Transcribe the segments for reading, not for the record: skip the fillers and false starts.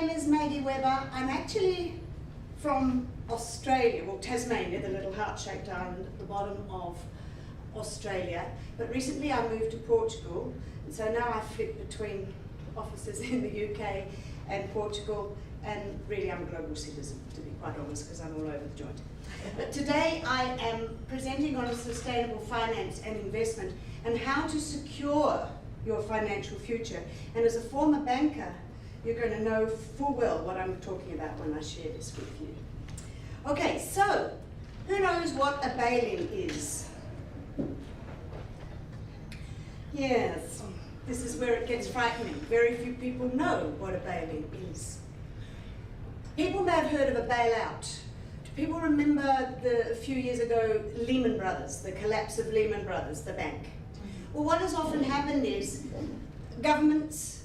name is Maggie Weber. I'm actually from Australia, well, Tasmania, the little heart-shaped island at the bottom of Australia. But recently I moved to Portugal, and so now I flip between offices in the UK and Portugal, and really I'm a global citizen, to be quite honest, because I'm all over the joint. But today I am presenting on sustainable finance and investment and how to secure your financial future. And as a former banker, you're going to know full well what I'm talking about when I share this with you. Okay, so who knows what a bail-in is? Yes, this is where it gets frightening. Very few people know what a bail-in is. People may have heard of a bailout. Do people remember a few years ago, Lehman Brothers, the collapse of Lehman Brothers, the bank? Well, what has often happened is governments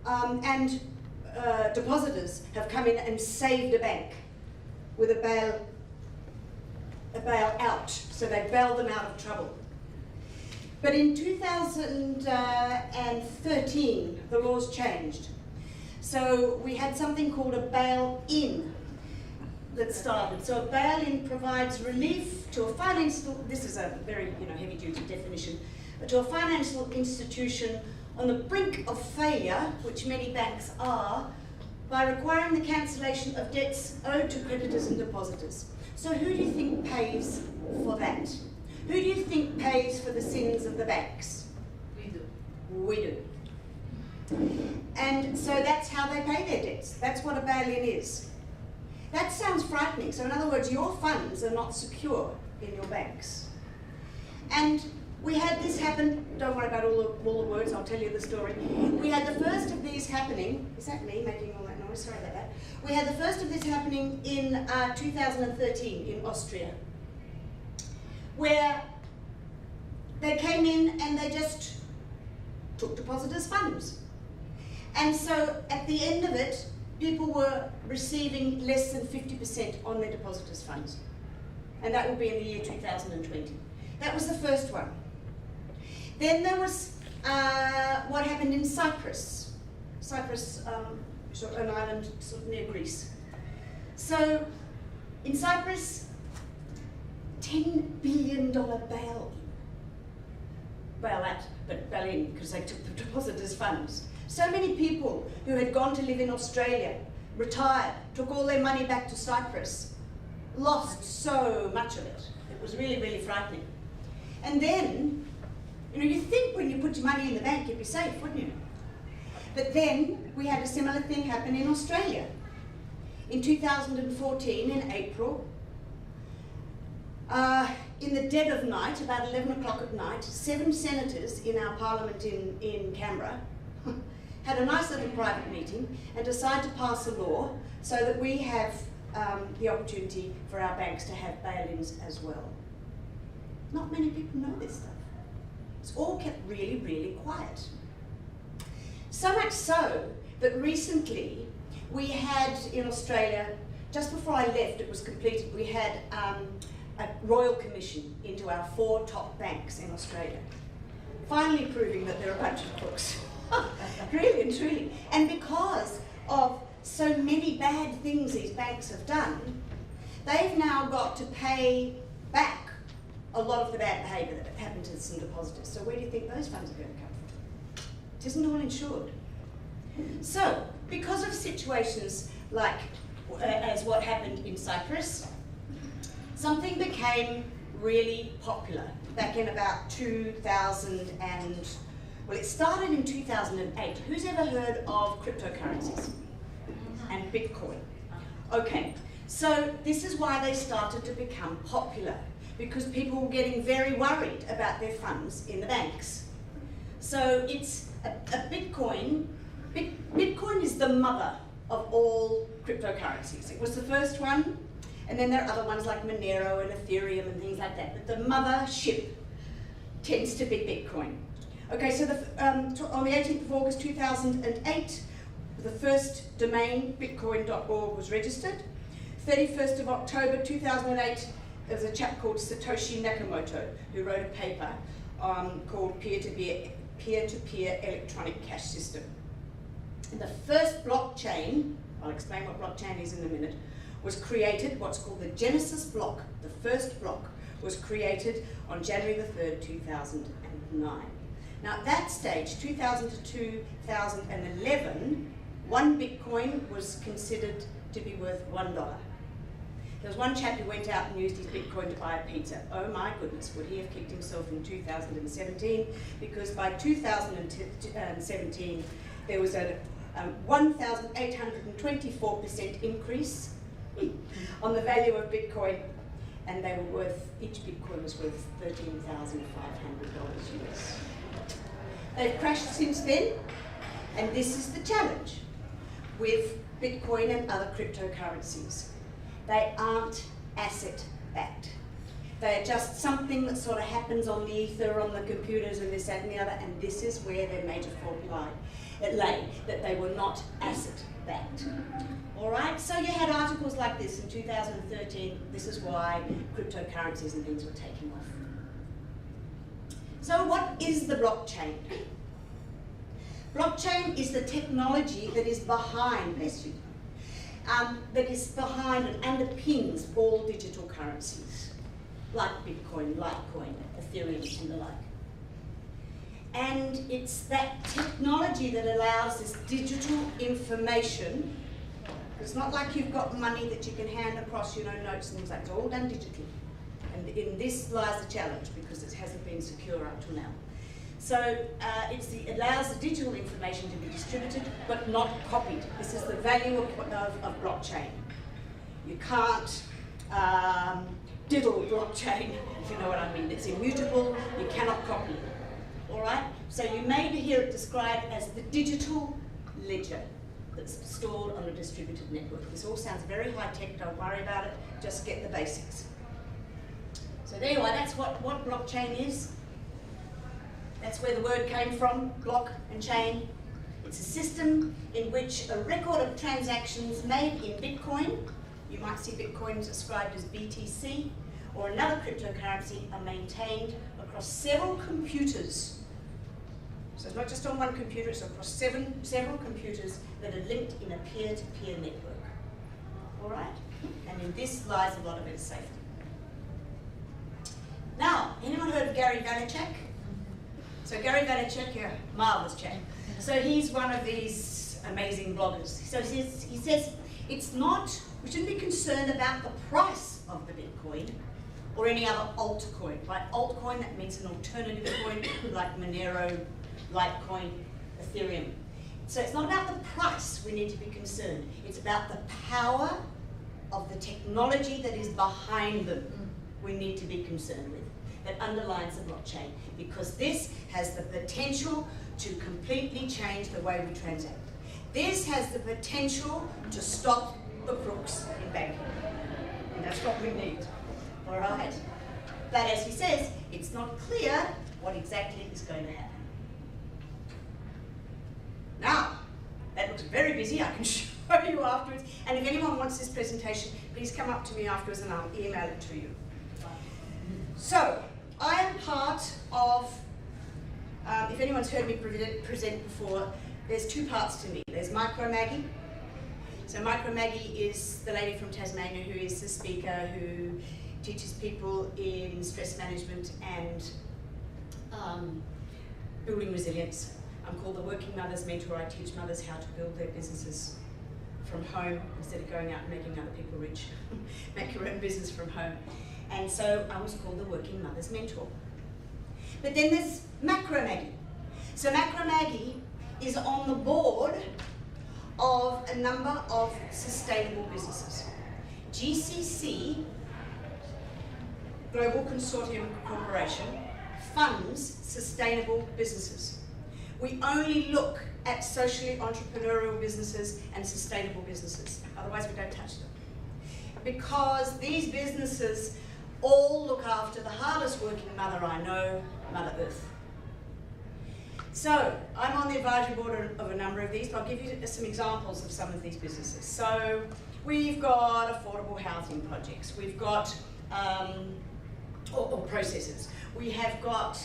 and depositors have come in and saved a bank with a bailout, so they bailed them out of trouble. But in 2013, the laws changed. So we had something called a bail-in that started. So a bail-in provides relief to a financial, this is a very heavy-duty definition, but to a financial institution on the brink of failure, which many banks are, by requiring the cancellation of debts owed to creditors and depositors. So who do you think pays for that? Who do you think pays for the sins of the banks? We do. We do. And so that's how they pay their debts. That's what a bail-in is. That sounds frightening. So in other words, your funds are not secure in your banks. And we had this happen, don't worry about all the words, I'll tell you the story. We had the first of these happening, is that me making all that noise? Sorry about that. We had the first of this happening in 2013 in Austria, where they came in and they just took depositors' funds. And so at the end of it, people were receiving less than 50% on their depositors' funds. And that will be in the year 2020. That was the first one. Then there was what happened in Cyprus. Cyprus, an island sort of near Greece. So in Cyprus, $10 billion bail-out, but bail-in because they took the depositors' funds. So many people who had gone to live in Australia, retired, took all their money back to Cyprus, lost so much of it. It was really, really frightening. And then, you think when you put your money in the bank, you'd be safe, wouldn't you? But then we had a similar thing happen in Australia. In 2014, in April, in the dead of night, about 11 o'clock at night, 7 senators in our parliament in Canberra had a nice little private meeting and decided to pass a law so that we have the opportunity for our banks to have bail-ins as well. Not many people know this stuff. It's all kept really, really quiet. So much so that recently we had in Australia, just before I left, it was completed, we had a royal commission into our 4 top banks in Australia, finally proving that they're a bunch of crooks. Really and truly. And because of so many bad things these banks have done, they've now got to pay back a lot of the bad behaviour that happened to some depositors. So where do you think those funds are going to come from? It isn't all insured. So, because of situations like as what happened in Cyprus, something became really popular back in about 2000 and, well, it started in 2008. Who's ever heard of cryptocurrencies and Bitcoin? Okay, so this is why they started to become popular, because people were getting very worried about their funds in the banks. So it's a Bitcoin. Bitcoin is the mother of all cryptocurrencies. It was the first one, and then there are other ones like Monero and Ethereum and things like that. But the mothership tends to be Bitcoin. Okay, so on the 18th of August 2008, the first domain, bitcoin.org, was registered. 31st of October 2008, there was a chap called Satoshi Nakamoto who wrote a paper called Peer-to-Peer Electronic Cash System. And the first blockchain I'll explain what blockchain is in a minute, was created, what's called the Genesis block, the first block, was created on January the 3rd, 2009. Now at that stage, 2000 to 2011, one Bitcoin was considered to be worth $1. There was one chap who went out and used his Bitcoin to buy a pizza. Oh my goodness, would he have kicked himself in 2017? Because by 2017, there was a 1,824% increase on the value of Bitcoin, and they were worth, each Bitcoin was worth $13,500 US. They've crashed since then, and this is the challenge with Bitcoin and other cryptocurrencies. They aren't asset-backed. They are just something that sort of happens on the ether, on the computers, and this, that, and the other, and this is where their major fault lay, that they were not asset-backed. All right, so you had articles like this in 2013, this is why cryptocurrencies and things were taking off. So what is the blockchain? Blockchain is the technology that is behind, bless you, that is behind and underpins all digital currencies, like Bitcoin, Litecoin, Ethereum, and the like. And it's that technology that allows this digital information. It's not like you've got money that you can hand across, you know, notes and things like that. It's all done digitally. And in this lies the challenge, because it hasn't been secure up till now. So it allows the digital information to be distributed, but not copied. This is the value of blockchain. You can't diddle blockchain, if you know what I mean. It's immutable, you cannot copy it. All right? So you may hear it described as the digital ledger that's stored on a distributed network. This all sounds very high-tech, don't worry about it, just get the basics. So there you are, that's what blockchain is. That's where the word came from, block and chain. It's a system in which a record of transactions made in Bitcoin, you might see Bitcoin described as BTC, or another cryptocurrency, are maintained across several computers. So it's not just on one computer, it's across several computers that are linked in a peer-to-peer network. All right? And in this lies a lot of its safety. Now, anyone heard of Gary Vaynerchuk? So Gary Vaynerchuk, yeah, marvelous chap. So he's one of these amazing bloggers. So he says it's not, we shouldn't be concerned about the price of the Bitcoin or any other altcoin. By altcoin, that means an alternative coin like Monero, Litecoin, Ethereum. So it's not about the price we need to be concerned. It's about the power of the technology that is behind them we need to be concerned with, that underlines the blockchain, because this has the potential to completely change the way we transact. This has the potential to stop the crooks in banking. And that's what we need. All right? But as he says, it's not clear what exactly is going to happen. Now, that looks very busy. I can show you afterwards. And if anyone wants this presentation, please come up to me afterwards and I'll email it to you. So, I am part of, if anyone's heard me present before, there's two parts to me. There's Maggie. So Maggie is the lady from Tasmania who is the speaker who teaches people in stress management and building resilience. I'm called the Working Mother's Mentor. I teach mothers how to build their businesses from home instead of going out and making other people rich. Make your own business from home. And so I was called the Working Mother's Mentor. But then there's Maggie. So Maggie is on the board of a number of sustainable businesses. GCC, Global Consortium Corporation, funds sustainable businesses. We only look at socially entrepreneurial businesses and sustainable businesses. Otherwise, we don't touch them. Because these businesses all look after the hardest working mother I know, Mother Earth. So, I'm on the advisory board of a number of these, but I'll give you some examples of some of these businesses. So, we've got affordable housing projects, we've got, or processes. We have got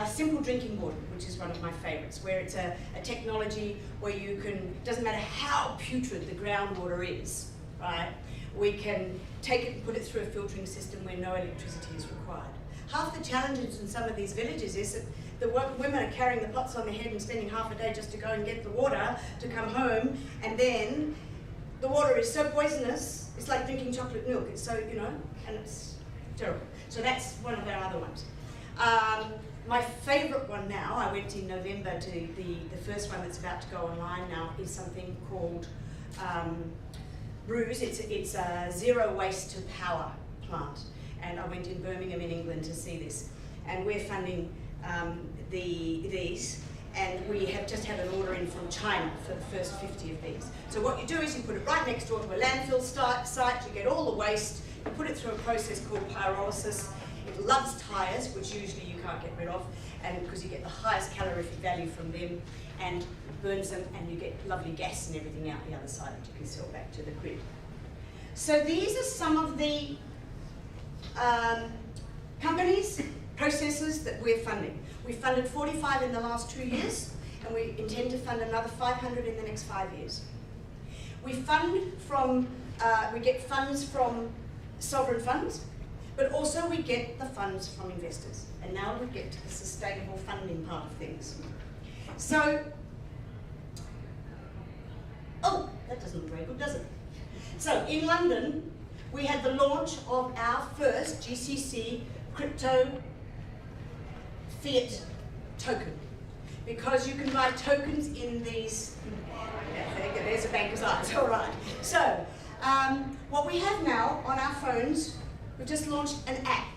simple drinking water, which is one of my favorites, where it's a technology where you can, doesn't matter how putrid the groundwater is, right? We can take it and put it through a filtering system where no electricity is required. Half the challenges in some of these villages is that the women are carrying the pots on their head and spending half a day just to go and get the water to come home, and then the water is so poisonous, it's like drinking chocolate milk. It's so, you know, and it's terrible. So that's one of our other ones. My favourite one now, I went in November to the first one that's about to go online now, is something called Brews. It's a zero waste to power plant. And I went in Birmingham in England to see this. And we're funding these, and we have just had an order in from China for the first 50 of these. So what you do is you put it right next door to a landfill site, you get all the waste, you put it through a process called pyrolysis. It loves tyres, which usually you can't get rid of, and because you get the highest calorific value from them, and burns them, and you get lovely gas and everything out the other side that you can sell back to the grid. So these are some of the companies, processes that we're funding. We funded 45 in the last 2 years, and we intend to fund another 500 in the next 5 years. We fund from, we get funds from sovereign funds, but also we get the funds from investors. And now we get to the sustainable funding part of things. So, oh, that doesn't look very good, does it? So in London, we had the launch of our first GCC crypto fiat token, because you can buy tokens in these, there's a banker's eyes, all right. So, what we have now on our phones, we've just launched an app.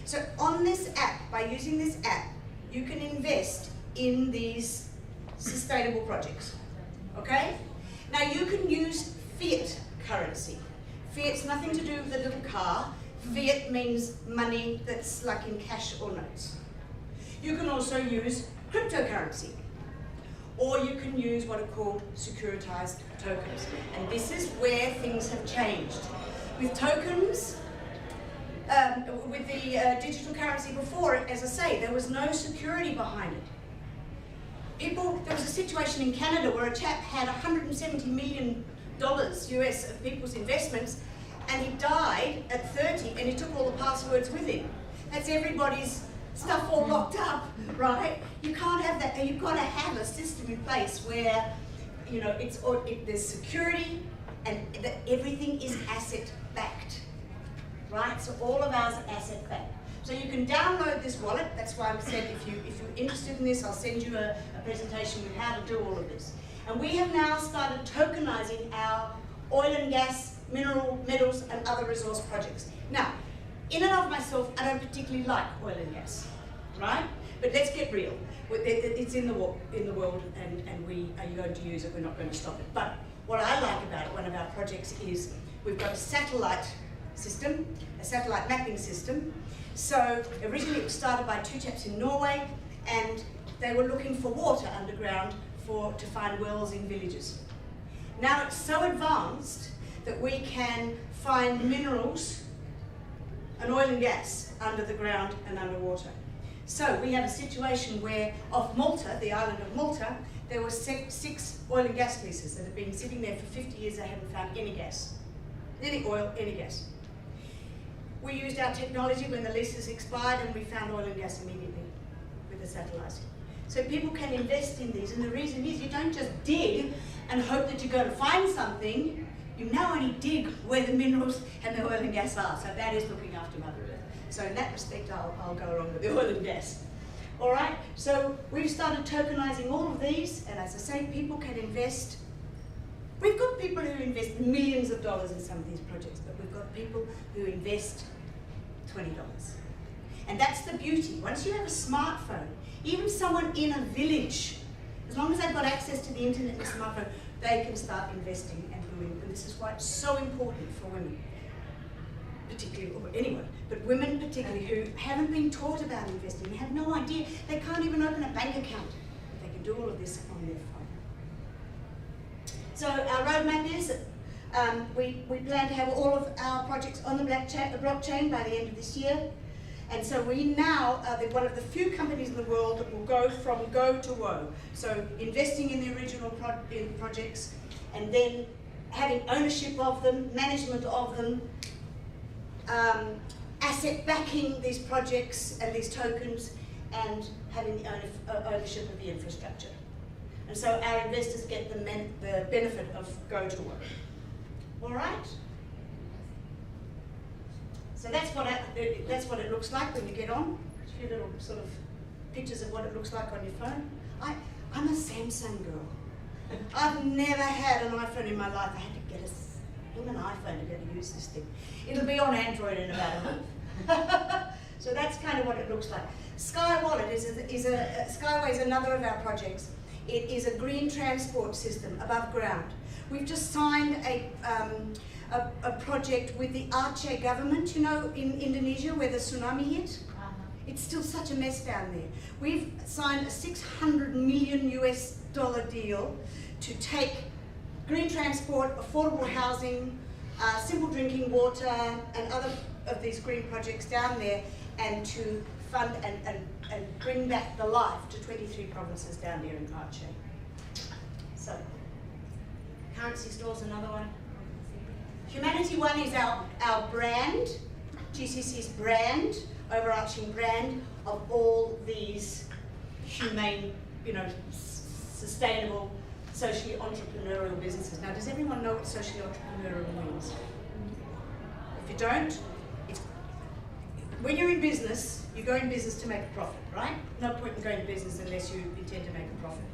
So on this app, by using this app, you can invest in these sustainable projects, okay? Now you can use fiat currency. Fiat's nothing to do with the little car. Fiat means money that's like in cash or notes. You can also use cryptocurrency, or you can use what are called securitized tokens. And this is where things have changed. With tokens, with the digital currency before it, as I say, there was no security behind it. There was a situation in Canada where a chap had $170 million US of people's investments, and he died at 30, and he took all the passwords with him. That's everybody's stuff all locked up, right? You can't have that. You've got to have a system in place where, you know, there's security, and that everything is asset backed, right? So all of ours are asset backed. So you can download this wallet. That's why I said if you're interested in this, I'll send you a presentation with how to do all of this. And we have now started tokenizing our oil and gas, mineral, metals, and other resource projects. Now, in and of myself, I don't particularly like oil and gas, right? But let's get real. It's in the world, and we are going to use it. We're not going to stop it. But what I like about it, one of our projects, is we've got a satellite system, a satellite mapping system. So originally it was started by two chaps in Norway, and they were looking for water underground to find wells in villages. Now it's so advanced that we can find minerals and oil and gas under the ground and underwater. So we have a situation where off Malta, the island of Malta, there were six oil and gas leases that have been sitting there for 50 years. They haven't found any gas, any oil, any gas. We used our technology when the leases expired, and we found oil and gas immediately with the satellites. So people can invest in these, and the reason is you don't just dig and hope that you're going to find something. You now only dig where the minerals and the oil and gas are. So that is looking after Mother Earth. So in that respect, I'll go along with the oil and gas. All right, so we've started tokenizing all of these, and as I say, people can invest. We've got people who invest millions of dollars in some of these projects, but we've got people who invest $20. And that's the beauty. Once you have a smartphone, even someone in a village, as long as they've got access to the internet and a smartphone, they can start investing and doing. And this is why it's so important for women, particularly, or anyone, but women particularly who haven't been taught about investing. They have no idea. They can't even open a bank account. But they can do all of this on their phone. So our roadmap is we plan to have all of our projects on the blockchain by the end of this year. And so we now are one of the few companies in the world that will go from go to woe. So investing in the original projects, and then having ownership of them, management of them, asset backing these projects and these tokens, and having the ownership of the infrastructure. And so our investors get the benefit of go to woe. All right? So that's what it looks like when you get on. A few little sort of pictures of what it looks like on your phone. I'm a Samsung girl. I've never had an iPhone in my life. I had to get an iPhone to be able to use this thing. It'll be on Android in about a month. So that's kind of what it looks like. Sky Wallet Skyway is another of our projects. It is a green transport system above ground. We've just signed a project with the Aceh government, you know, in Indonesia where the tsunami hit. It's still such a mess down there. We've signed a $600 million deal to take green transport, affordable housing, simple drinking water, and other of these green projects down there, and to fund and bring back the life to 23 provinces down there in Aceh. So, Currency Store's another one. Humanity One is our brand, GCC's brand, overarching brand of all these humane, you know, sustainable, socially entrepreneurial businesses. Now, does everyone know what socially entrepreneurial means? If you don't, when you're in business, you go in business to make a profit, right? No point in going to business unless you intend to make a profit.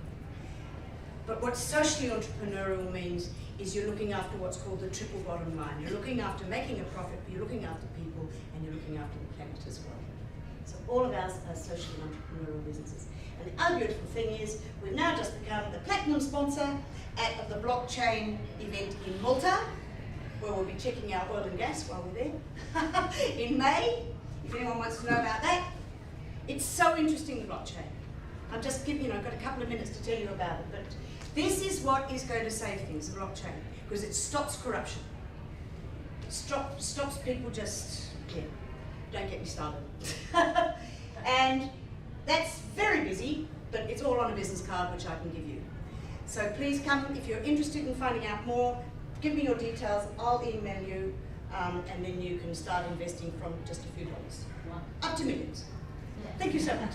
But what socially entrepreneurial means is you're looking after what's called the triple bottom line. You're looking after making a profit, but you're looking after people, and you're looking after the planet as well. So all of ours are socially entrepreneurial businesses. And the other beautiful thing is we've now just become the platinum sponsor of the blockchain event in Malta, where we'll be checking out oil and gas while we're there in May. If anyone wants to know about that, it's so interesting, the blockchain. I'm just giving, I've got a couple of minutes to tell you about it, but this is what is going to save things, the blockchain, because it stops corruption. Stops people just, don't get me started. And that's very busy, but it's all on a business card, which I can give you. So please come, if you're interested in finding out more, give me your details, I'll email you, and then you can start investing from just a few dollars, up to millions. Thank you so much.